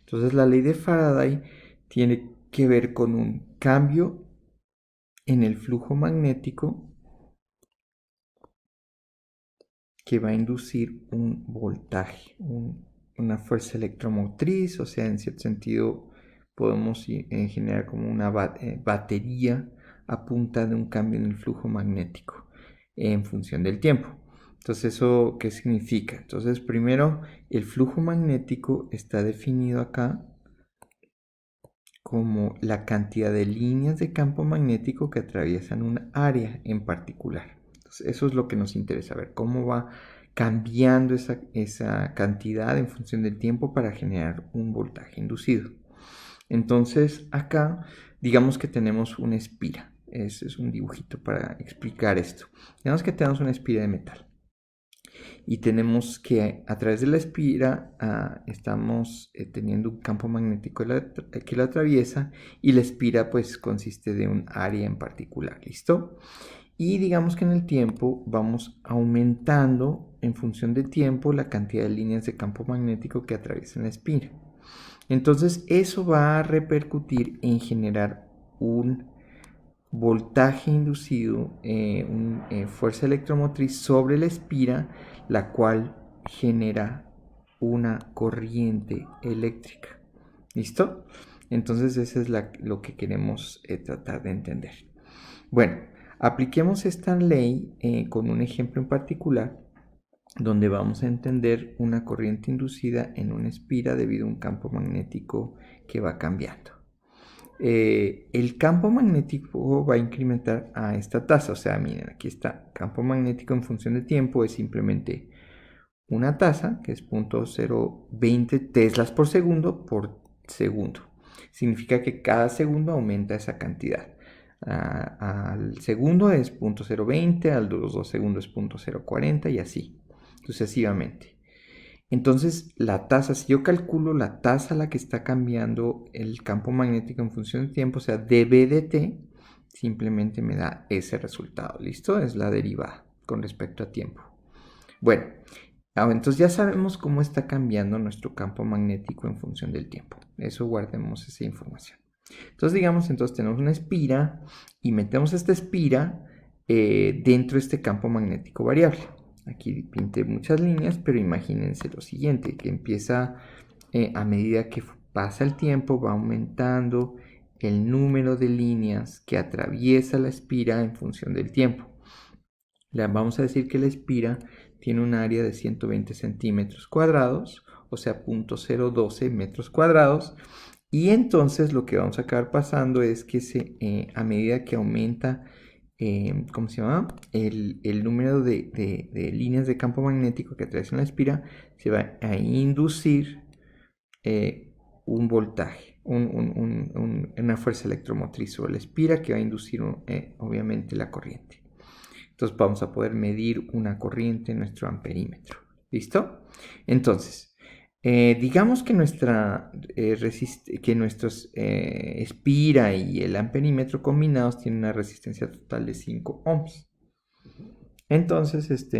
Entonces la ley de Faraday tiene que ver con un cambio en el flujo magnético que va a inducir un voltaje, una fuerza electromotriz, o sea, en cierto sentido podemos generar como una batería a punta de un cambio en el flujo magnético en función del tiempo. Entonces, ¿eso qué significa? Entonces, primero, el flujo magnético está definido acá como la cantidad de líneas de campo magnético que atraviesan un área en particular. Entonces, eso es lo que nos interesa, ver cómo va cambiando esa cantidad en función del tiempo para generar un voltaje inducido. Entonces, acá, digamos que tenemos una espira. Ese es un dibujito para explicar esto. Digamos que tenemos una espira de metal y tenemos que a través de la espira estamos teniendo un campo magnético que lo atraviesa, y la espira pues consiste de un área en particular, ¿listo? Y digamos que en el tiempo vamos aumentando en función del tiempo la cantidad de líneas de campo magnético que atraviesan la espira. Entonces eso va a repercutir en generar un voltaje inducido, una fuerza electromotriz sobre la espira, la cual genera una corriente eléctrica. ¿Listo? Entonces eso es lo que queremos tratar de entender. Bueno, apliquemos esta ley con un ejemplo en particular donde vamos a entender una corriente inducida en una espira debido a un campo magnético que va cambiando. El campo magnético va a incrementar a esta tasa, o sea, miren, aquí está, campo magnético en función de tiempo es simplemente una tasa, que es 0.020 teslas por segundo. Significa que cada segundo aumenta esa cantidad. Al segundo es 0.020, a los 2 segundos es 0.040 y así, sucesivamente. Entonces, la tasa, si yo calculo la tasa a la que está cambiando el campo magnético en función del tiempo, o sea, dB de t, simplemente me da ese resultado. ¿Listo? Es la derivada con respecto a tiempo. Bueno, entonces ya sabemos cómo está cambiando nuestro campo magnético en función del tiempo. Eso guardemos esa información. Entonces, digamos, entonces tenemos una espira y metemos esta espira dentro de este campo magnético variable. Aquí pinté muchas líneas, pero imagínense lo siguiente, que empieza a medida que pasa el tiempo, va aumentando el número de líneas que atraviesa la espira en función del tiempo. Vamos a decir que la espira tiene un área de 120 centímetros cuadrados, o sea, 0.012 metros cuadrados. Y entonces lo que vamos a acabar pasando es que a medida que aumenta, ¿cómo se llama? El número de líneas de campo magnético que atraviesan la espira, se va a inducir un voltaje, una fuerza electromotriz sobre la espira que va a inducir obviamente la corriente. Entonces vamos a poder medir una corriente en nuestro amperímetro. ¿Listo? Entonces, digamos que nuestra espira y el amperímetro combinados tienen una resistencia total de 5 ohms. Entonces,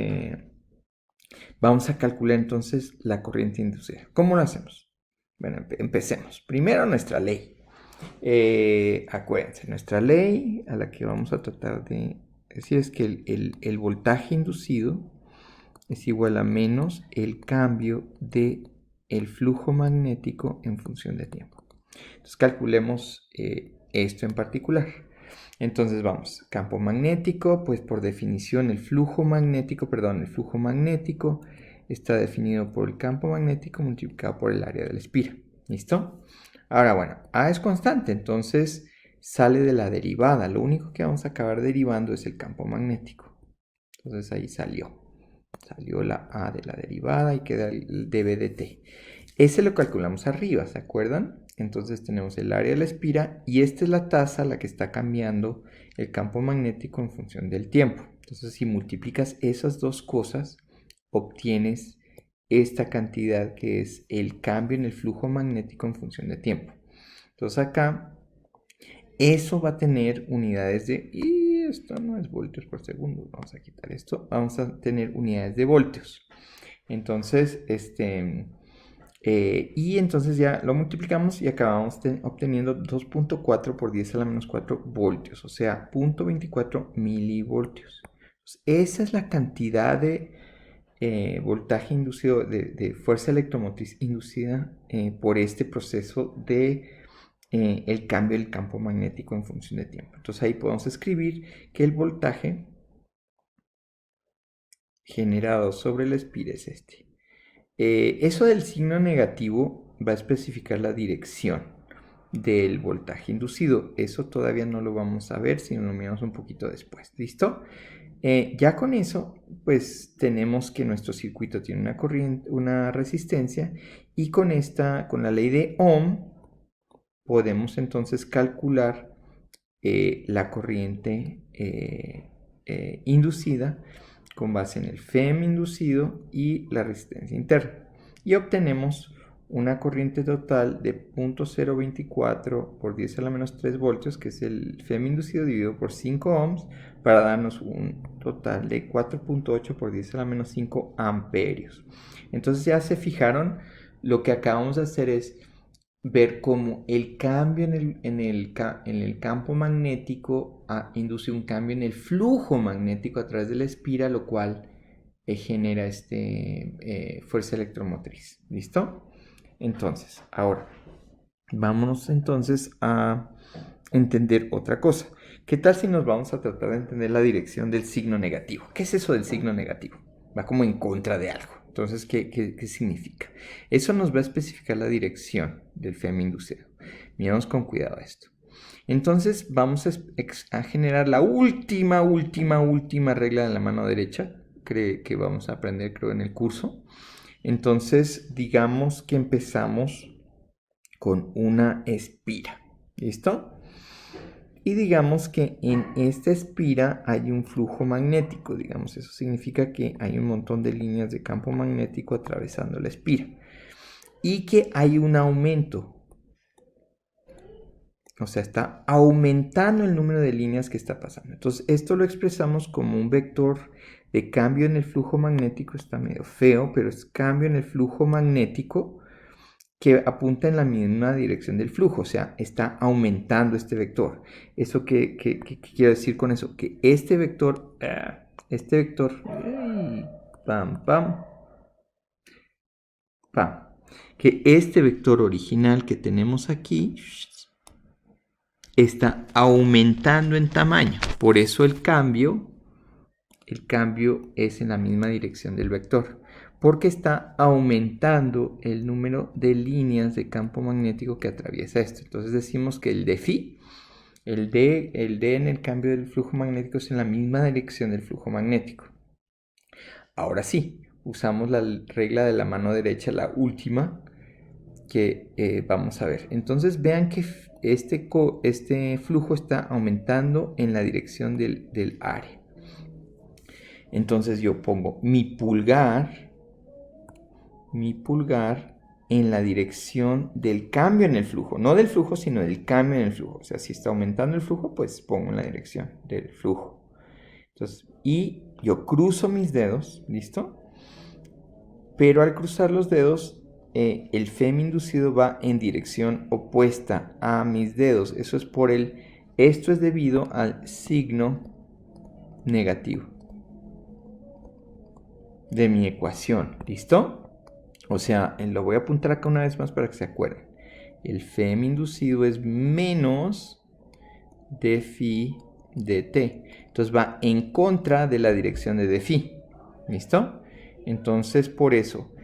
vamos a calcular entonces la corriente inducida. ¿Cómo lo hacemos? Bueno, empecemos. Primero nuestra ley. Acuérdense, nuestra ley a la que vamos a tratar de decir es que el voltaje inducido es igual a menos el cambio de el flujo magnético en función de tiempo. Entonces calculemos esto en particular. Entonces vamos, campo magnético, pues por definición el flujo magnético está definido por el campo magnético multiplicado por el área de la espira. ¿Listo? Ahora bueno, A es constante, entonces sale de la derivada. Lo único que vamos a acabar derivando es el campo magnético. Entonces ahí salió la A de la derivada y queda el dB de t. Ese lo calculamos arriba, ¿se acuerdan? Entonces tenemos el área de la espira y esta es la tasa a la que está cambiando el campo magnético en función del tiempo. Entonces si multiplicas esas dos cosas, obtienes esta cantidad que es el cambio en el flujo magnético en función de tiempo. Entonces acá eso va a tener unidades de... Y esto no es voltios por segundo. Vamos a quitar esto. Vamos a tener unidades de voltios. Entonces, Y entonces ya lo multiplicamos y acabamos obteniendo 2.4 por 10 a la menos 4 voltios, o sea, 0.24 milivoltios. Entonces, esa es la cantidad de voltaje inducido, de fuerza electromotriz inducida por este proceso de el cambio del campo magnético en función de tiempo. Entonces ahí podemos escribir que el voltaje generado sobre la espira es este. Eso del signo negativo va a especificar la dirección del voltaje inducido. Eso todavía no lo vamos a ver, sino lo miramos un poquito después. ¿Listo? Ya con eso, pues tenemos que nuestro circuito tiene una corriente, una resistencia, y con la ley de Ohm, podemos entonces calcular la corriente inducida con base en el FEM inducido y la resistencia interna. Y obtenemos una corriente total de 0.024 por 10 a la menos 3 voltios, que es el FEM inducido dividido por 5 ohms, para darnos un total de 4.8 por 10 a la menos 5 amperios. Entonces ya se fijaron, lo que acabamos de hacer es ver cómo el cambio en el campo magnético induce un cambio en el flujo magnético a través de la espira, lo cual genera fuerza electromotriz. ¿Listo? Entonces, ahora, vámonos entonces a entender otra cosa. ¿Qué tal si nos vamos a tratar de entender la dirección del signo negativo? ¿Qué es eso del signo negativo? Va como en contra de algo. Entonces, ¿qué significa? Eso nos va a especificar la dirección del FEM inducido. Miramos con cuidado esto. Entonces, vamos a generar la última regla de la mano derecha que vamos a aprender, creo, en el curso. Entonces, digamos que empezamos con una espira. ¿Listo? Y digamos que en esta espira hay un flujo magnético, digamos, eso significa que hay un montón de líneas de campo magnético atravesando la espira. Y que hay un aumento. O sea, está aumentando el número de líneas que está pasando. Entonces, esto lo expresamos como un vector de cambio en el flujo magnético. Está medio feo, pero es cambio en el flujo magnético que apunta en la misma dirección del flujo, o sea, está aumentando este vector. ¿Eso qué quiero decir con eso? Que este vector, pam, pam, pam, que este vector original que tenemos aquí está aumentando en tamaño. Por eso el cambio es en la misma dirección del vector, porque está aumentando el número de líneas de campo magnético que atraviesa esto. Entonces decimos que el d en el cambio del flujo magnético es en la misma dirección del flujo magnético. Ahora sí, usamos la regla de la mano derecha, la última, que vamos a ver. Entonces vean que este flujo está aumentando en la dirección del área. Entonces yo pongo mi pulgar en la dirección del cambio en el flujo, no del flujo, sino del cambio en el flujo. O sea, si está aumentando el flujo, pues pongo en la dirección del flujo. Entonces, y yo cruzo mis dedos, ¿listo? Pero al cruzar los dedos, el FEM inducido va en dirección opuesta a mis dedos. Esto es debido al signo negativo de mi ecuación, ¿listo? O sea, lo voy a apuntar acá una vez más para que se acuerden. El FEM inducido es menos d phi dt. Entonces va en contra de la dirección de d phi. ¿Listo? Entonces por eso,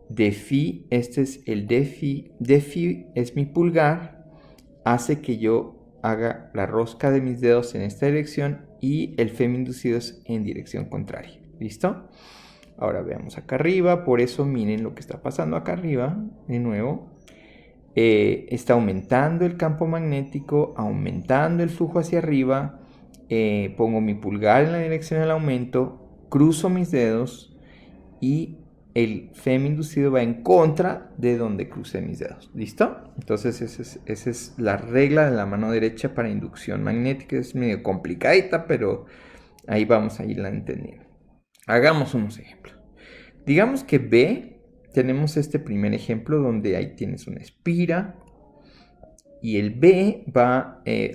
d phi, este es el d phi es mi pulgar, hace que yo haga la rosca de mis dedos en esta dirección y el FEM inducido es en dirección contraria. ¿Listo? Ahora veamos acá arriba, por eso miren lo que está pasando acá arriba, de nuevo. Está aumentando el campo magnético, aumentando el flujo hacia arriba. Pongo mi pulgar en la dirección del aumento, cruzo mis dedos y el FEM inducido va en contra de donde crucé mis dedos. ¿Listo? Entonces esa es la regla de la mano derecha para inducción magnética. Es medio complicadita, pero ahí vamos a irla entendiendo. Hagamos unos ejemplos. Digamos que B tenemos este primer ejemplo donde ahí tienes una espira y el B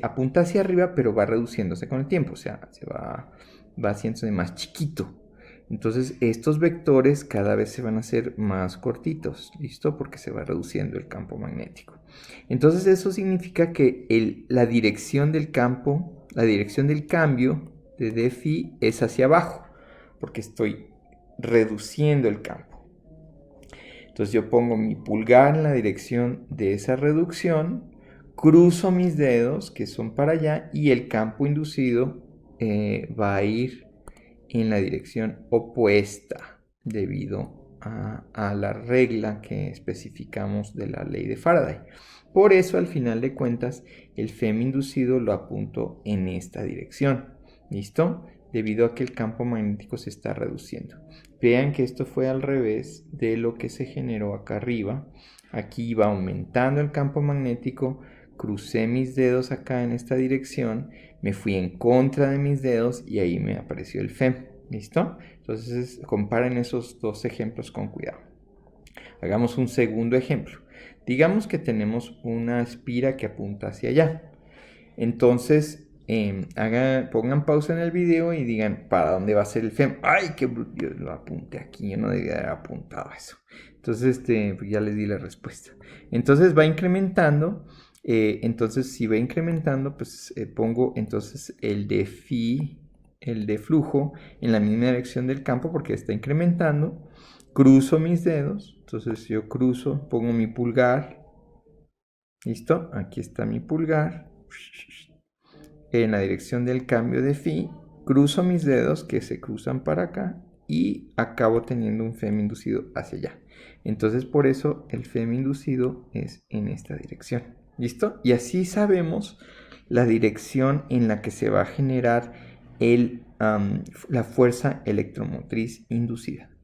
apunta hacia arriba, pero va reduciéndose con el tiempo, o sea, va haciéndose más chiquito. Entonces estos vectores cada vez se van a hacer más cortitos, ¿listo? Porque se va reduciendo el campo magnético. Entonces eso significa que la dirección del campo, la dirección del cambio de d phi es hacia abajo, porque estoy reduciendo el campo. Entonces yo pongo mi pulgar en la dirección de esa reducción, cruzo mis dedos que son para allá y el campo inducido va a ir en la dirección opuesta debido a la regla que especificamos de la ley de Faraday. Por eso al final de cuentas el FEM inducido lo apunto en esta dirección. ¿Listo? Debido a que el campo magnético se está reduciendo. Vean que esto fue al revés de lo que se generó acá arriba. Aquí iba aumentando el campo magnético, crucé mis dedos acá en esta dirección, me fui en contra de mis dedos y ahí me apareció el FEM. ¿Listo? Entonces comparen esos dos ejemplos con cuidado. Hagamos un segundo ejemplo. Digamos que tenemos una espira que apunta hacia allá. Entonces pongan pausa en el video y digan para dónde va a ser el FEM. ¡Ay, qué bruto! Yo lo apunté aquí, yo no debía haber apuntado eso. Entonces pues ya les di la respuesta. Entonces va incrementando. Entonces si va incrementando, pues pongo entonces el de phi, el de flujo en la misma dirección del campo porque está incrementando. Cruzo mis dedos. Entonces yo cruzo, pongo mi pulgar. ¿Listo? Aquí está mi pulgar. En la dirección del cambio de phi, cruzo mis dedos que se cruzan para acá y acabo teniendo un FEM inducido hacia allá. Entonces por eso el FEM inducido es en esta dirección. ¿Listo? Y así sabemos la dirección en la que se va a generar la fuerza electromotriz inducida.